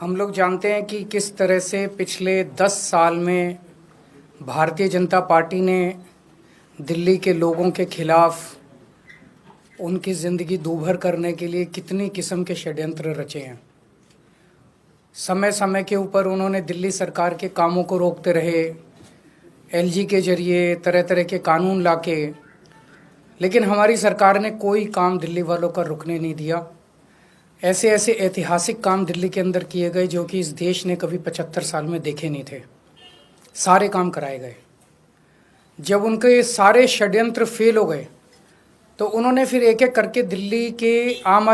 हम लोग जानते हैं कि किस तरह से पिछले 10 साल में भारतीय जनता पार्टी ने दिल्ली के लोगों के खिलाफ उनकी ज़िंदगी दूभर करने के लिए कितनी किस्म के षड्यंत्र रचे हैं। समय समय के ऊपर उन्होंने दिल्ली सरकार के कामों को रोकते रहे, एलजी के जरिए तरह तरह के कानून लाके, लेकिन हमारी सरकार ने कोई काम दिल्ली वालों का रुकने नहीं दिया। ऐसे ऐसे ऐतिहासिक काम दिल्ली के अंदर किए गए जो कि इस देश ने कभी 75 साल में देखे नहीं थे। सारे काम कराए गए। जब उनके सारे षड्यंत्र फेल हो गए तो उन्होंने फिर एक एक करके दिल्ली के आम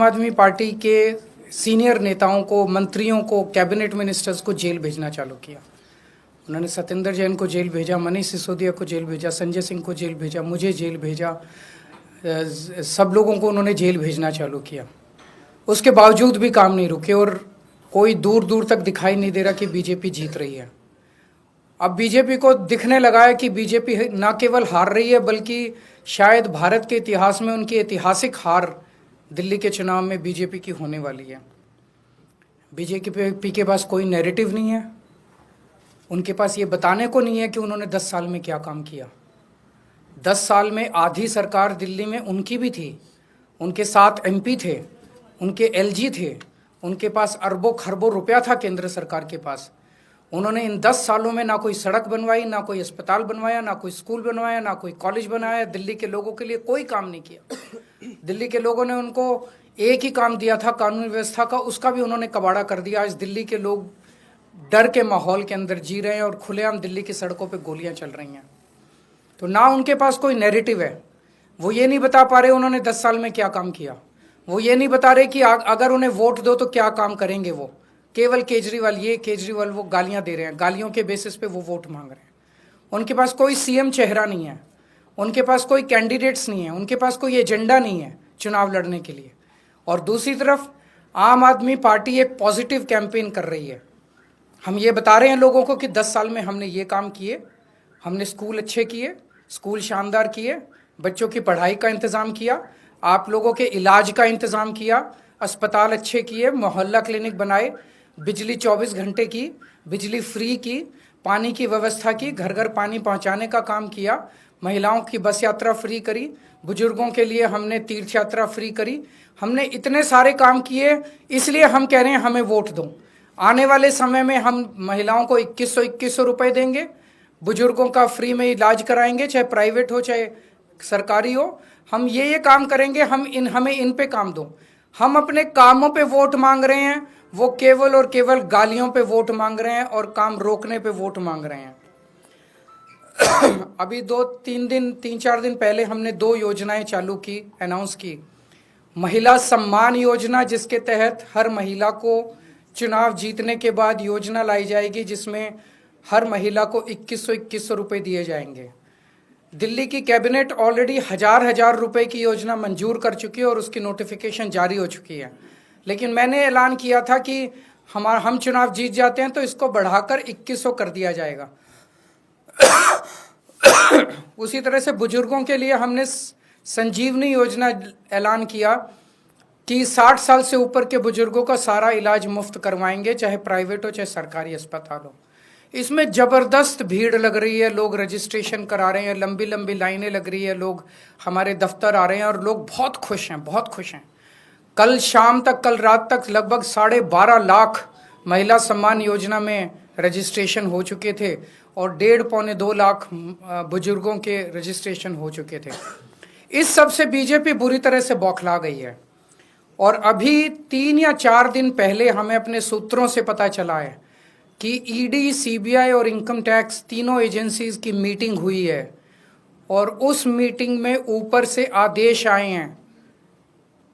आदमी पार्टी के सीनियर नेताओं को, मंत्रियों को, कैबिनेट मिनिस्टर्स को जेल भेजना चालू किया। उन्होंने सत्येंद्र जैन को जेल भेजा, मनीष सिसोदिया को जेल भेजा, संजय सिंह को जेल भेजा, मुझे जेल भेजा, सब लोगों को उन्होंने जेल भेजना चालू किया। उसके बावजूद भी काम नहीं रुके और कोई दूर दूर तक दिखाई नहीं दे रहा कि बीजेपी जीत रही है। अब बीजेपी को दिखने लगा है कि बीजेपी न केवल हार रही है बल्कि शायद भारत के इतिहास में उनकी ऐतिहासिक हार दिल्ली के चुनाव में बीजेपी की होने वाली है। बीजेपी के पास कोई नैरेटिव नहीं है। उनके पास ये बताने को नहीं है कि उन्होंने 10 साल में क्या काम किया। 10 साल में आधी सरकार दिल्ली में उनकी भी थी, उनके 7 एमपी थे, उनके एलजी थे, उनके पास अरबों खरबों रुपया था केंद्र सरकार के पास। उन्होंने इन 10 सालों में ना कोई सड़क बनवाई, ना कोई अस्पताल बनवाया, ना कोई स्कूल बनवाया, ना कोई कॉलेज बनाया। दिल्ली के लोगों के लिए कोई काम नहीं किया। दिल्ली के लोगों ने उनको एक ही काम दिया था कानून व्यवस्था का, उसका भी उन्होंने कबाड़ा कर दिया। आज दिल्ली के लोग डर के माहौल के अंदर जी रहे हैं और खुलेआम दिल्ली की सड़कों पर गोलियां चल रही हैं। तो ना उनके पास कोई नैरेटिव है। वो ये नहीं बता पा रहे उन्होंने 10 साल में क्या काम किया। वो ये नहीं बता रहे कि अगर उन्हें वोट दो तो क्या काम करेंगे। वो केवल केजरीवाल वो गालियां दे रहे हैं, गालियों के बेसिस पे वो वोट मांग रहे हैं। उनके पास कोई सीएम चेहरा नहीं है, उनके पास कोई कैंडिडेट्स नहीं है, उनके पास कोई एजेंडा नहीं है चुनाव लड़ने के लिए। और दूसरी तरफ आम आदमी पार्टी एक पॉजिटिव कैंपेन कर रही है। हम ये बता रहे हैं लोगों को कि 10 साल में हमने ये काम किए, हमने स्कूल अच्छे किए, स्कूल शानदार किए, बच्चों की पढ़ाई का इंतज़ाम किया, आप लोगों के इलाज का इंतज़ाम किया, अस्पताल अच्छे किए, मोहल्ला क्लिनिक बनाए, बिजली 24 घंटे की, बिजली फ्री की, पानी की व्यवस्था की, घर घर पानी पहुंचाने का काम किया, महिलाओं की बस यात्रा फ्री करी, बुजुर्गों के लिए हमने तीर्थ यात्रा फ्री करी। हमने इतने सारे काम किए, इसलिए हम कह रहे हैं हमें वोट दो। आने वाले समय में हम महिलाओं को 2100 रुपये देंगे, बुजुर्गों का फ्री में इलाज कराएंगे, चाहे प्राइवेट हो चाहे सरकारी हो। हम ये काम करेंगे, हमें इन पे काम दो। हम अपने कामों पे वोट मांग रहे हैं, वो केवल और केवल गालियों पे वोट मांग रहे हैं और काम रोकने पे वोट मांग रहे हैं। अभी 3-4 दिन पहले हमने 2 योजनाएं चालू की, अनाउंस की। महिला सम्मान योजना, जिसके तहत हर महिला को चुनाव जीतने के बाद योजना लाई जाएगी जिसमें हर महिला को 2100 रुपये दिए जाएंगे। दिल्ली की कैबिनेट ऑलरेडी हजार रुपए की योजना मंजूर कर चुकी है और उसकी नोटिफिकेशन जारी हो चुकी है। लेकिन मैंने ऐलान किया था कि हम चुनाव जीत जाते हैं तो इसको बढ़ाकर 2100 कर दिया जाएगा। उसी तरह से बुजुर्गों के लिए हमने संजीवनी योजना ऐलान किया कि 60 साल से ऊपर के बुजुर्गों का सारा इलाज मुफ्त करवाएंगे, चाहे प्राइवेट हो चाहे सरकारी अस्पताल हो। इसमें ज़बरदस्त भीड़ लग रही है, लोग रजिस्ट्रेशन करा रहे हैं, लंबी लंबी लाइनें लग रही है, लोग हमारे दफ्तर आ रहे हैं और लोग बहुत खुश हैं, बहुत खुश हैं। कल रात तक लगभग 12.5 लाख महिला सम्मान योजना में रजिस्ट्रेशन हो चुके थे और 1.5-2 लाख बुजुर्गों के रजिस्ट्रेशन हो चुके थे। इस सब से बीजेपी बुरी तरह से बौखला गई है। और अभी 3 या 4 दिन पहले हमें अपने सूत्रों से पता चला है कि ईडी, सीबीआई और इनकम टैक्स तीनों एजेंसीज की मीटिंग हुई है और उस मीटिंग में ऊपर से आदेश आए हैं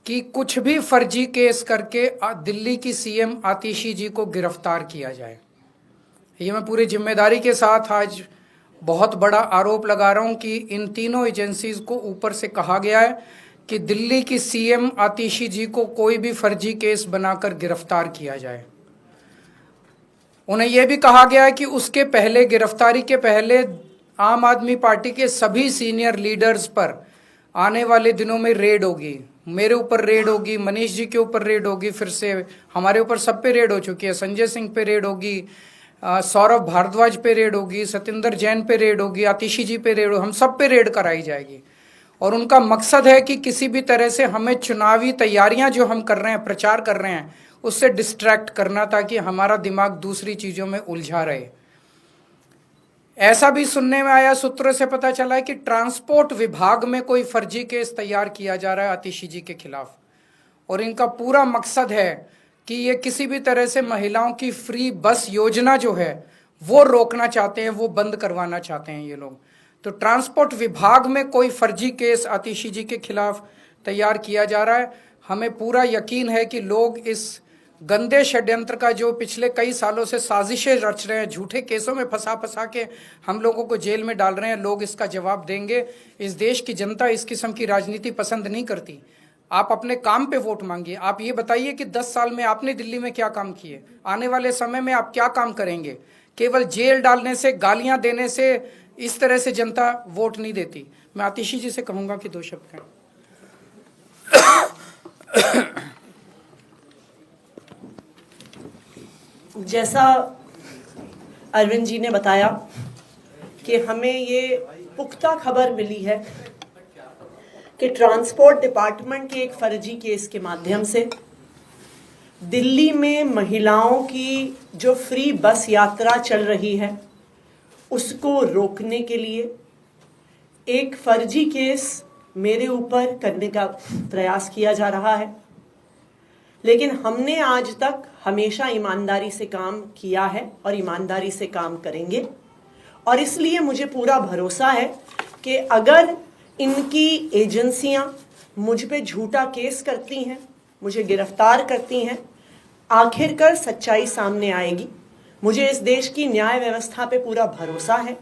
कि कुछ भी फर्जी केस करके दिल्ली की सीएम आतिशी जी को गिरफ्तार किया जाए। ये मैं पूरी जिम्मेदारी के साथ आज बहुत बड़ा आरोप लगा रहा हूं कि इन तीनों एजेंसीज को ऊपर से कहा गया है कि दिल्ली की सीएम आतिशी जी को कोई भी फर्जी केस बनाकर गिरफ्तार किया जाए। उन्हें यह भी कहा गया है कि उसके पहले, गिरफ्तारी के पहले, आम आदमी पार्टी के सभी सीनियर लीडर्स पर आने वाले दिनों में रेड होगी, मेरे ऊपर रेड होगी, मनीष जी के ऊपर रेड होगी, फिर से हमारे ऊपर सब पे रेड हो चुकी है, संजय सिंह पे रेड होगी, सौरभ भारद्वाज पे रेड होगी, सत्येंद्र जैन पे रेड होगी, आतिशी जी पे रेड होगी, हम सब पे रेड कराई जाएगी। और उनका मकसद है कि किसी भी तरह से हमें चुनावी तैयारियां जो हम कर रहे हैं, प्रचार कर रहे हैं, उससे डिस्ट्रैक्ट करना, ताकि हमारा दिमाग दूसरी चीजों में उलझा रहे। ऐसा भी सुनने में आया, सूत्रों से पता चला है कि ट्रांसपोर्ट विभाग में कोई फर्जी केस तैयार किया जा रहा है आतिशी जी के खिलाफ, और इनका पूरा मकसद है कि ये किसी भी तरह से महिलाओं की फ्री बस योजना जो है वो रोकना चाहते हैं, वो बंद करवाना चाहते हैं ये लोग। तो ट्रांसपोर्ट विभाग में कोई फर्जी केस आतिशी जी के खिलाफ तैयार किया जा रहा है। हमें पूरा यकीन है कि लोग इस गंदे षड्यंत्र का, जो पिछले कई सालों से साजिशें रच रहे हैं, झूठे केसों में फंसा फंसा के हम लोगों को जेल में डाल रहे हैं, लोग इसका जवाब देंगे। इस देश की जनता इस किस्म की राजनीति पसंद नहीं करती। आप अपने काम पे वोट मांगिए। आप ये बताइए कि 10 साल में आपने दिल्ली में क्या काम किए, आने वाले समय में आप क्या काम करेंगे। केवल जेल डालने से, गालियां देने से इस तरह से जनता वोट नहीं देती। मैं आतिशी जी से कहूंगा कि 2 शब्द कहें। जैसा अरविंद जी ने बताया कि हमें ये पुख्ता खबर मिली है कि ट्रांसपोर्ट डिपार्टमेंट के एक फर्जी केस के माध्यम से दिल्ली में महिलाओं की जो फ्री बस यात्रा चल रही है उसको रोकने के लिए एक फर्जी केस मेरे ऊपर करने का प्रयास किया जा रहा है। लेकिन हमने आज तक हमेशा ईमानदारी से काम किया है और ईमानदारी से काम करेंगे, और इसलिए मुझे पूरा भरोसा है कि अगर इनकी एजेंसियां मुझ पे झूठा केस करती हैं, मुझे गिरफ्तार करती हैं, आखिरकार सच्चाई सामने आएगी। मुझे इस देश की न्याय व्यवस्था पे पूरा भरोसा है।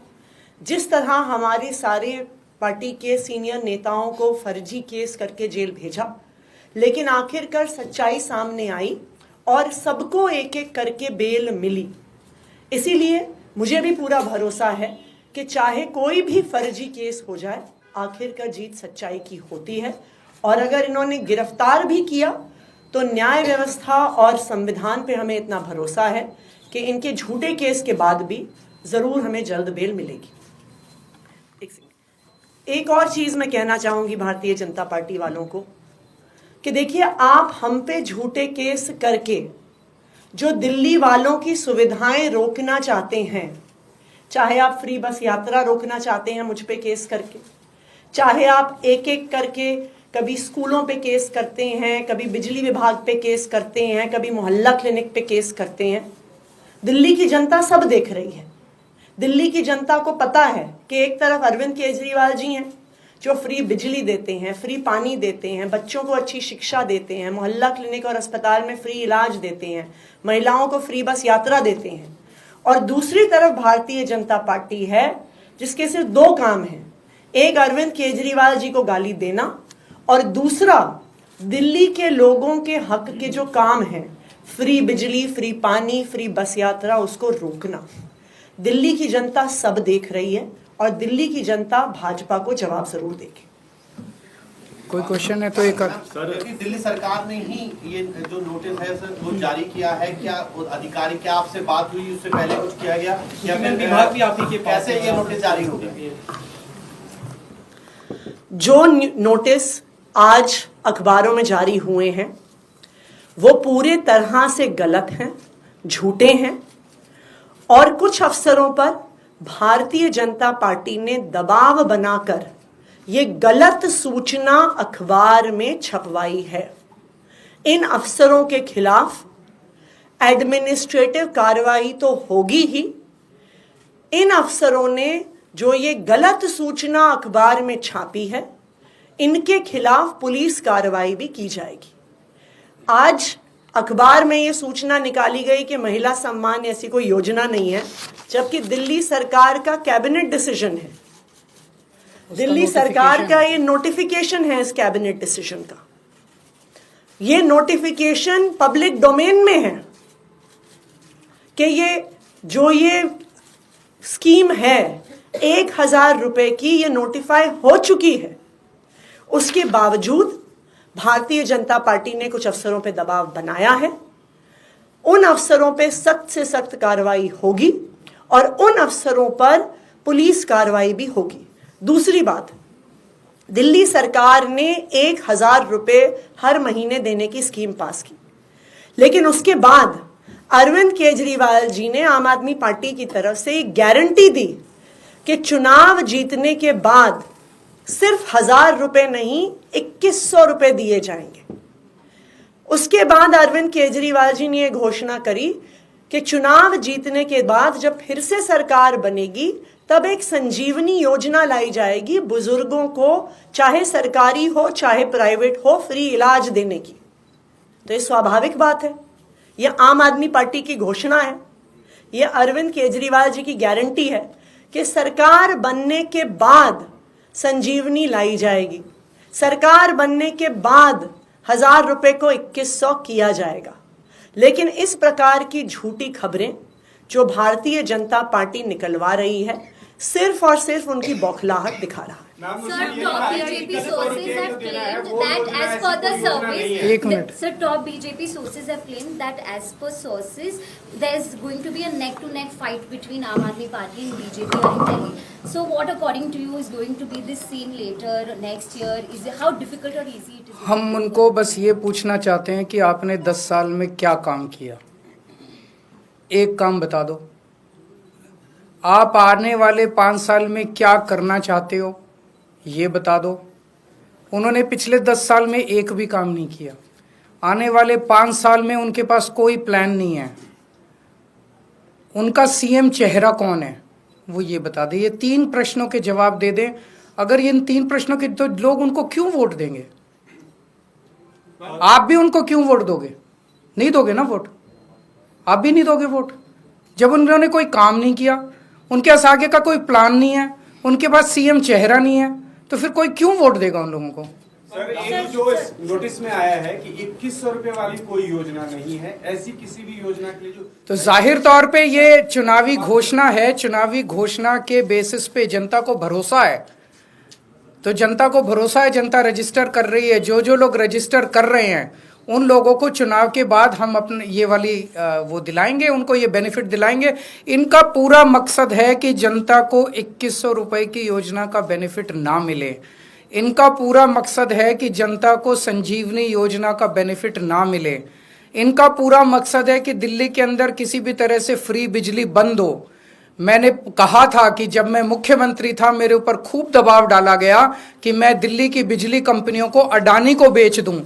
जिस तरह हमारी सारे पार्टी के सीनियर नेताओं को फर्जी केस करके जेल भेजा, लेकिन आखिरकार सच्चाई सामने आई और सबको एक एक करके बेल मिली। इसीलिए मुझे भी पूरा भरोसा है कि चाहे कोई भी फर्जी केस हो जाए, आखिरकार जीत सच्चाई की होती है। और अगर इन्होंने गिरफ्तार भी किया तो न्याय व्यवस्था और संविधान पे हमें इतना भरोसा है कि इनके झूठे केस के बाद भी जरूर हमें जल्द बेल मिलेगी। एक और चीज मैं कहना चाहूंगी भारतीय जनता पार्टी वालों को कि देखिए, आप हम पे झूठे केस करके जो दिल्ली वालों की सुविधाएं रोकना चाहते हैं, चाहे आप फ्री बस यात्रा रोकना चाहते हैं मुझ पे केस करके, चाहे आप एक एक करके कभी स्कूलों पे केस करते हैं, कभी बिजली विभाग पे केस करते हैं, कभी मोहल्ला क्लिनिक पे केस करते हैं, दिल्ली की जनता सब देख रही है। दिल्ली की जनता को पता है कि एक तरफ अरविंद केजरीवाल जी हैं जो फ्री बिजली देते हैं, फ्री पानी देते हैं, बच्चों को अच्छी शिक्षा देते हैं, मोहल्ला क्लिनिक और अस्पताल में फ्री इलाज देते हैं, महिलाओं को फ्री बस यात्रा देते हैं, और दूसरी तरफ भारतीय जनता पार्टी है जिसके सिर्फ 2 काम हैं, एक अरविंद केजरीवाल जी को गाली देना और दूसरा दिल्ली के लोगों के हक के जो काम हैं, फ्री बिजली, फ्री पानी, फ्री बस यात्रा, उसको रोकना। दिल्ली की जनता सब देख रही है और दिल्ली की जनता भाजपा को जवाब जरूर देगी। कोई क्वेश्चन है तो एक सर, दिल्ली सरकार ने ही ये जो नोटिस है सर वो जारी किया है, क्या अधिकारी, क्या आपसे बात हुई, उससे पहले कुछ किया गया या फिर विभाग भी आप ही के पास कैसे ये नोटिस जारी हो गया? जो नोटिस आज अखबारों में जारी हुए हैं वो पूरे तरह से गलत हैं, झूठे हैं, और कुछ अफसरों पर भारतीय जनता पार्टी ने दबाव बनाकर ये गलत सूचना अखबार में छपवाई है। इन अफसरों के खिलाफ एडमिनिस्ट्रेटिव कार्रवाई तो होगी ही, इन अफसरों ने जो ये गलत सूचना अखबार में छापी है इनके खिलाफ पुलिस कार्रवाई भी की जाएगी। आज अखबार में ये सूचना निकाली गई कि महिला सम्मान ऐसी कोई योजना नहीं है, जबकि दिल्ली सरकार का कैबिनेट डिसीजन है, दिल्ली सरकार का ये नोटिफिकेशन है इस कैबिनेट डिसीजन का। ये नोटिफिकेशन पब्लिक डोमेन में है कि ये स्कीम है 1000 रुपए की, ये नोटिफाई हो चुकी है। उसके बावजूद भारतीय जनता पार्टी ने कुछ अफसरों पे दबाव बनाया है, उन अफसरों पे सख्त से सख्त कार्रवाई होगी और उन अफसरों पर पुलिस कार्रवाई भी होगी। दूसरी बात, दिल्ली सरकार ने 1,000 रुपए हर महीने देने की स्कीम पास की, लेकिन उसके बाद अरविंद केजरीवाल जी ने आम आदमी पार्टी की तरफ से एक गारंटी दी कि चुनाव जीतने के बाद सिर्फ 1,000 रुपए नहीं 2,100 रुपए दिए जाएंगे। उसके बाद अरविंद केजरीवाल जी ने यह घोषणा करी कि चुनाव जीतने के बाद जब फिर से सरकार बनेगी तब एक संजीवनी योजना लाई जाएगी बुजुर्गों को, चाहे सरकारी हो चाहे प्राइवेट हो, फ्री इलाज देने की। तो ये स्वाभाविक बात है, यह आम आदमी पार्टी की घोषणा है, यह अरविंद केजरीवाल जी की गारंटी है कि सरकार बनने के बाद संजीवनी लाई जाएगी, सरकार बनने के बाद 1,000 रुपए को 2,100 किया जाएगा। लेकिन इस प्रकार की झूठी खबरें जो भारतीय जनता पार्टी निकलवा रही है, सिर्फ और सिर्फ उनकी बौखलाहट दिखा रहा है। Sir, top BJP sources have claimed that as per the surveys, sir, top BJP sources have claimed that as per sources, there is going to be a neck-to-neck fight between Aam Aadmi Party and BJP in Delhi. So, what according to you is going to be this scene later next year? Is it, how difficult or easy it is? हम उनको बस ये पूछना चाहते हैं कि आपने 10 साल में क्या काम किया, एक काम बता दो। आप आने वाले 5 साल में क्या करना चाहते हो, ये बता दो। उन्होंने पिछले 10 साल में एक भी काम नहीं किया। आने वाले 5 साल में उनके पास कोई प्लान नहीं है। उनका सीएम चेहरा कौन है, वो ये बता दे। ये 3 प्रश्नों के जवाब दे दें। अगर इन 3 प्रश्नों के, तो लोग उनको क्यों वोट देंगे? आप भी उनको क्यों वोट दोगे? नहीं दोगे ना वोट, आप भी नहीं दोगे वोट। जब उन्होंने कोई काम नहीं किया, उनके पास आगे का कोई प्लान नहीं है, उनके पास सीएम चेहरा नहीं है, तो फिर कोई क्यों वोट देगा उन लोगों को? सर, एक जो नोटिस में आया है कि 2,100 रुपए वाली कोई योजना नहीं है, ऐसी किसी भी योजना के लिए जो, तो जाहिर तौर पे ये चुनावी घोषणा है। चुनावी घोषणा के बेसिस पे जनता को भरोसा है, तो जनता को भरोसा है, जनता रजिस्टर कर रही है। जो लोग रजिस्टर कर रहे हैं उन लोगों को चुनाव के बाद हम अपने ये वाली वो दिलाएंगे, उनको ये बेनिफिट दिलाएंगे। इनका पूरा मकसद है कि जनता को 2,100 रुपए की योजना का बेनिफिट ना मिले। इनका पूरा मकसद है कि जनता को संजीवनी योजना का बेनिफिट ना मिले। इनका पूरा मकसद है कि दिल्ली के अंदर किसी भी तरह से फ्री बिजली बंद हो। मैंने कहा था कि जब मैं मुख्यमंत्री था, मेरे ऊपर खूब दबाव डाला गया कि मैं दिल्ली की बिजली कंपनियों को, अडानी को बेच दूं,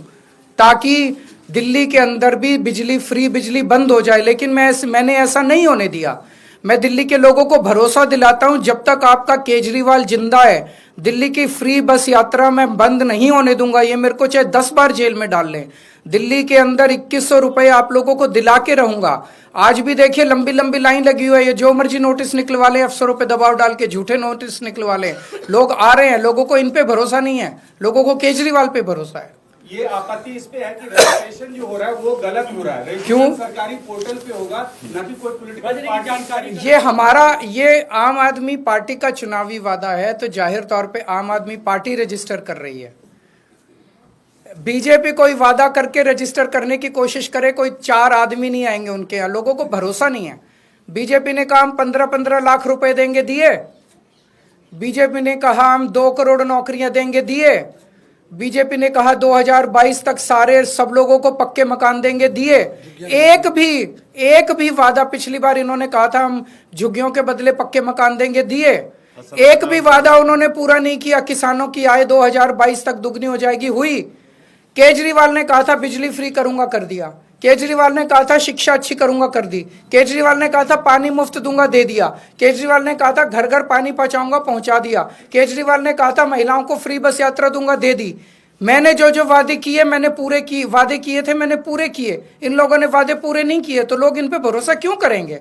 ताकि दिल्ली के अंदर भी बिजली, फ्री बिजली बंद हो जाए। लेकिन मैंने ऐसा नहीं होने दिया। मैं दिल्ली के लोगों को भरोसा दिलाता हूं, जब तक आपका केजरीवाल जिंदा है, दिल्ली की फ्री बस यात्रा मैं बंद नहीं होने दूंगा। ये मेरे को चाहे 10 बार जेल में डाल लें, दिल्ली के अंदर 2,100 रुपए आप लोगों को दिला के रहूंगा। आज भी देखिए लंबी लंबी लाइन लगी हुई है, जो मर्जी नोटिस निकलवा लें, अफसरों पे दबाव डाल के झूठे नोटिस निकलवा लें। लोग आ रहे हैं, लोगों को इन पे भरोसा नहीं है, लोगों को केजरीवाल पे भरोसा है। ये आपत्ति इस पे है कि रजिस्ट्रेशन जो हो रहा है वो गलत हो रहा है। क्यों? सरकारी पोर्टल पे होगा, ना कि कोई पॉलिटिकल पार्टी। ये आम आदमी पार्टी का चुनावी वादा है, तो जाहिर तौर पे आम आदमी पार्टी रजिस्टर कर रही है। बीजेपी कोई वादा करके रजिस्टर करने की कोशिश करे, कोई 4 आदमी नहीं आएंगे उनके यहाँ। लोगों को भरोसा नहीं है। बीजेपी ने कहा हम 15-15 लाख रुपए देंगे, दिए। बीजेपी ने कहा हम 2 करोड़ नौकरियां देंगे, दिए। बीजेपी ने कहा 2022 तक सब लोगों को पक्के मकान देंगे, दिए। एक भी वादा, पिछली बार इन्होंने कहा था हम झुग्गियों के बदले पक्के मकान देंगे, दिए। एक भी वादा उन्होंने पूरा नहीं किया। किसानों की आय 2022 तक दुगनी हो जाएगी, हुई। केजरीवाल ने कहा था बिजली फ्री करूंगा, कर दिया। केजरीवाल ने कहा था शिक्षा अच्छी करूंगा, कर दी। केजरीवाल ने कहा था पानी मुफ्त दूंगा, दे दिया। केजरीवाल ने कहा था घर घर पानी पहुंचाऊंगा, पहुंचा दिया। केजरीवाल ने कहा था महिलाओं को फ्री बस यात्रा दूंगा, दे दी। मैंने जो वादे किए, मैंने पूरे किए। वादे किए थे, मैंने पूरे किए। इन लोगों ने वादे पूरे नहीं किए, तो लोग इन पे भरोसा क्यों करेंगे?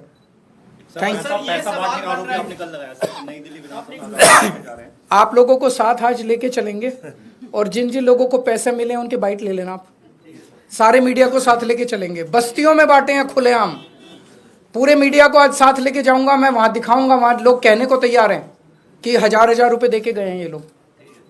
आप लोगों को साथ आज लेके चलेंगे, और जिन जिन लोगों को पैसे मिले उनके बाइट ले लेना। आप सारे मीडिया को साथ लेके चलेंगे। बस्तियों में बांटे हैं खुलेआम, पूरे मीडिया को आज साथ लेके जाऊंगा मैं, वहां दिखाऊंगा। वहां लोग कहने को तैयार हैं कि 1,000-1,000 रुपए देके गए हैं ये लोग।